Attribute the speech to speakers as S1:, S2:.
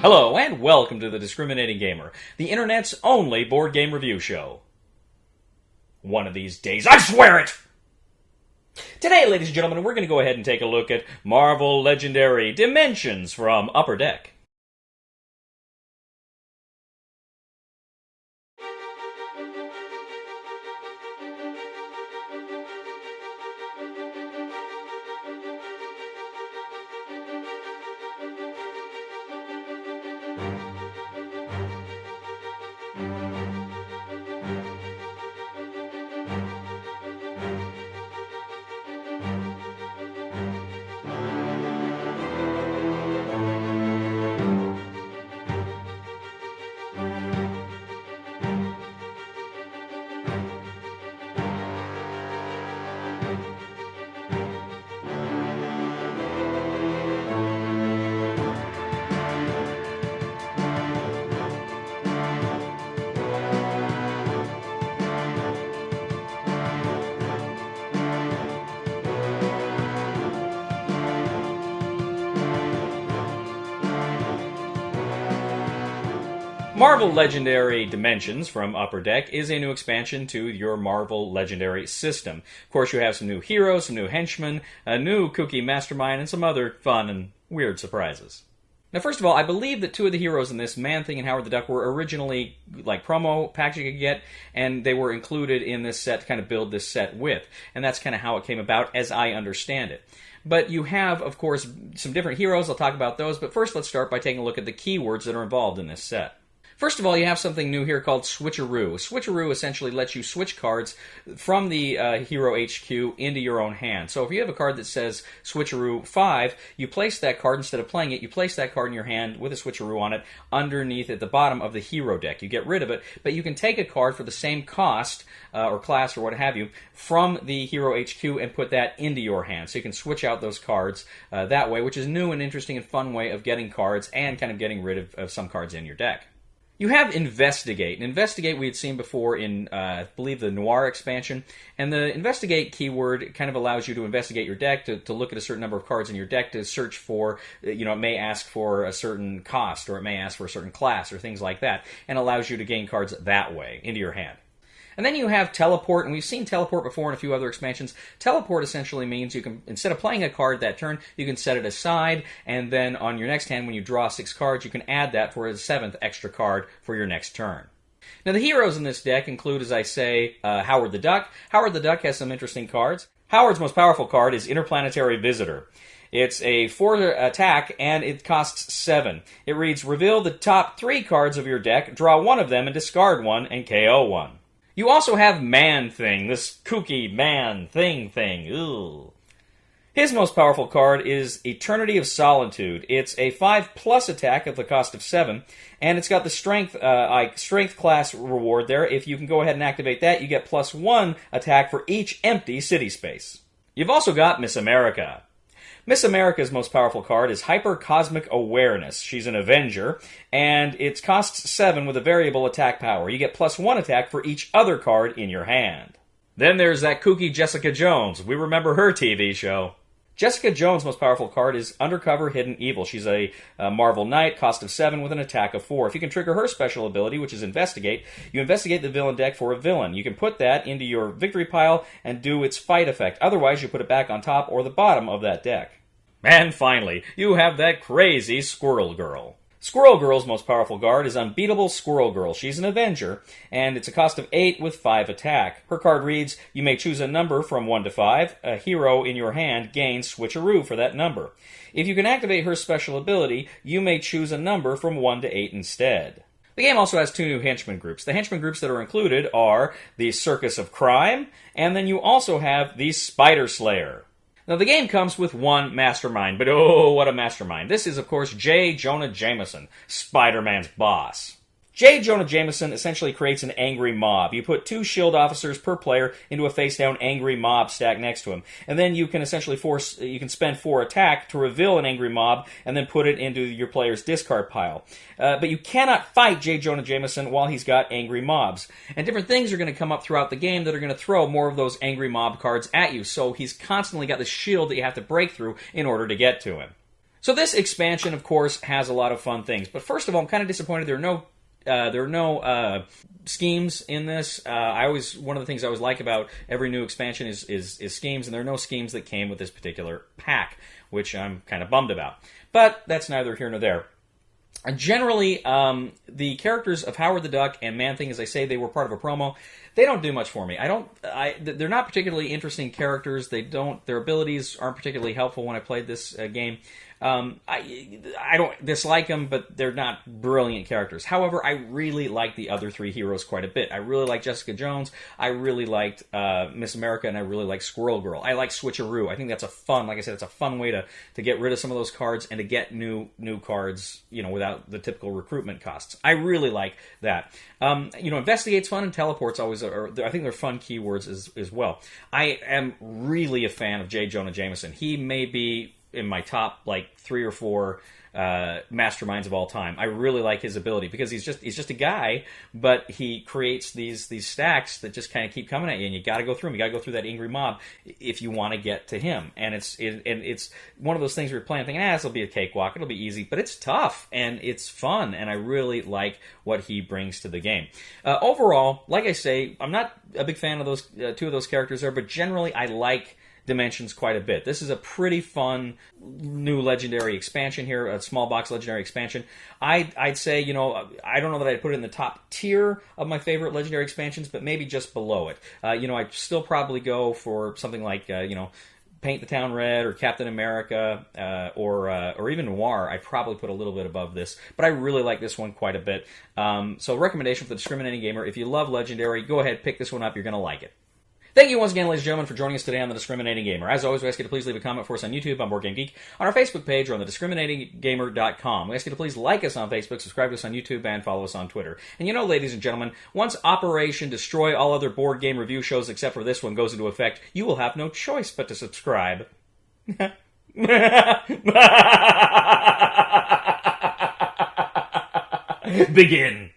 S1: Hello, and welcome to the Discriminating Gamer, the internet's only board game review show. One of these days, I swear it! Today, ladies and gentlemen, we're going to go ahead and take a look at Marvel Legendary Dimensions from Upper Deck. Marvel Legendary Dimensions from Upper Deck is a new expansion to your Marvel Legendary system. Of course, you have some new heroes, some new henchmen, a new kooky mastermind, and some other fun and weird surprises. Now, first of all, I believe that two of the heroes in this, Man-Thing and Howard the Duck, were originally like promo packs you could get, and they were included in this set to kind of build this set with. And that's kind of how it came about, as I understand it. But you have, of course, some different heroes. I'll talk about those. But first, let's start by taking a look at the keywords that are involved in this set. First of all, you have something new here called Switcheroo. Switcheroo essentially lets you switch cards from the Hero HQ into your own hand. So if you have a card that says Switcheroo 5, you place that card, instead of playing it, you place that card in your hand with a Switcheroo on it underneath at the bottom of the Hero deck. You get rid of it, but you can take a card for the same cost, or class, or what have you, from the Hero HQ and put that into your hand. So you can switch out those cards that way, which is a new and interesting and fun way of getting cards and kind of getting rid of some cards in your deck. You have Investigate. And Investigate we had seen before in, I believe, the Noir expansion. And the Investigate keyword kind of allows you to investigate your deck, to look at a certain number of cards in your deck, to search for, it may ask for a certain cost, or it may ask for a certain class, or things like that, and allows you to gain cards that way into your hand. And then you have Teleport, and we've seen Teleport before in a few other expansions. Teleport essentially means you can, instead of playing a card that turn, you can set it aside, and then on your next hand, when you draw 6 cards, you can add that for a 7th extra card for your next turn. Now, the heroes in this deck include, as I say, Howard the Duck. Howard the Duck has some interesting cards. Howard's most powerful card is Interplanetary Visitor. It's a 4 attack, and it costs 7. It reads, reveal the top 3 cards of your deck, draw one of them, and discard one, and KO one. You also have Man-Thing, this kooky man-thing. Ugh. His most powerful card is Eternity of Solitude. It's a 5+ attack at the cost of 7, and it's got the strength class reward there. If you can go ahead and activate that, you get +1 attack for each empty city space. You've also got Miss America. Miss America's most powerful card is Hyper Cosmic Awareness. She's an Avenger, and it costs 7 with a variable attack power. You get +1 attack for each other card in your hand. Then there's that kooky Jessica Jones. We remember her TV show. Jessica Jones' most powerful card is Undercover Hidden Evil. She's a Marvel Knight, cost of 7 with an attack of 4. If you can trigger her special ability, which is Investigate, you investigate the villain deck for a villain. You can put that into your victory pile and do its fight effect. Otherwise, you put it back on top or the bottom of that deck. And finally, you have that crazy Squirrel Girl. Squirrel Girl's most powerful card is Unbeatable Squirrel Girl. She's an Avenger, and it's a cost of 8 with 5 attack. Her card reads, you may choose a number from 1 to 5. A hero in your hand gains Switcheroo for that number. If you can activate her special ability, you may choose a number from 1 to 8 instead. The game also has 2 new Henchman Groups. The Henchman Groups that are included are the Circus of Crime, and then you also have the Spider Slayer. Now, the game comes with one mastermind, but oh, what a mastermind. This is, of course, J. Jonah Jameson, Spider-Man's boss. J. Jonah Jameson essentially creates an angry mob. You put 2 shield officers per player into a face-down angry mob stacked next to him. And then you can essentially spend 4 attack to reveal an angry mob and then put it into your player's discard pile. But you cannot fight J. Jonah Jameson while he's got angry mobs. And different things are going to come up throughout the game that are going to throw more of those angry mob cards at you. So he's constantly got this shield that you have to break through in order to get to him. So this expansion, of course, has a lot of fun things. But first of all, I'm kind of disappointed there are no schemes in this. One of the things I always like about every new expansion is schemes, and there are no schemes that came with this particular pack, which I'm kind of bummed about. But that's neither here nor there. Generally, the characters of Howard the Duck and Man-Thing, as I say, they were part of a promo. They don't do much for me. They're not particularly interesting characters. Their abilities aren't particularly helpful when I played this game. I don't dislike them, but they're not brilliant characters. However, I really like the other three heroes quite a bit. I really like Jessica Jones. I really liked Miss America, and I really like Squirrel Girl. I like Switcheroo. I think that's like I said, it's a fun way to get rid of some of those cards and to get new cards, without the typical recruitment costs. I really like that. Investigate's fun, and teleport's always I think they're fun keywords as well. I am really a fan of Jonah Jameson. He may be in my top 3 or 4 masterminds of all time. I really like his ability because he's just a guy, but he creates these stacks that just kind of keep coming at you, and you got to go through them. You got to go through that angry mob if you want to get to him. And it's one of those things where you're playing thinking, this will be a cakewalk, it'll be easy, but it's tough and it's fun, and I really like what he brings to the game. Overall, like I say, I'm not a big fan of those 2 of those characters there, but generally I like Dimensions quite a bit. This is a pretty fun new legendary expansion here, a small box legendary expansion. I'd say, I don't know that I'd put it in the top tier of my favorite legendary expansions, but maybe just below it. I'd still probably go for something like, Paint the Town Red or Captain America or even Noir. I'd probably put a little bit above this, but I really like this one quite a bit. So recommendation for the Discriminating Gamer, if you love Legendary, go ahead, pick this one up. You're going to like it. Thank you once again, ladies and gentlemen, for joining us today on The Discriminating Gamer. As always, we ask you to please leave a comment for us on YouTube, on Board Game Geek, on our Facebook page, or on thediscriminatinggamer.com. We ask you to please like us on Facebook, subscribe to us on YouTube, and follow us on Twitter. And ladies and gentlemen, once Operation Destroy All Other Board Game Review Shows except for this one goes into effect, you will have no choice but to subscribe. Begin.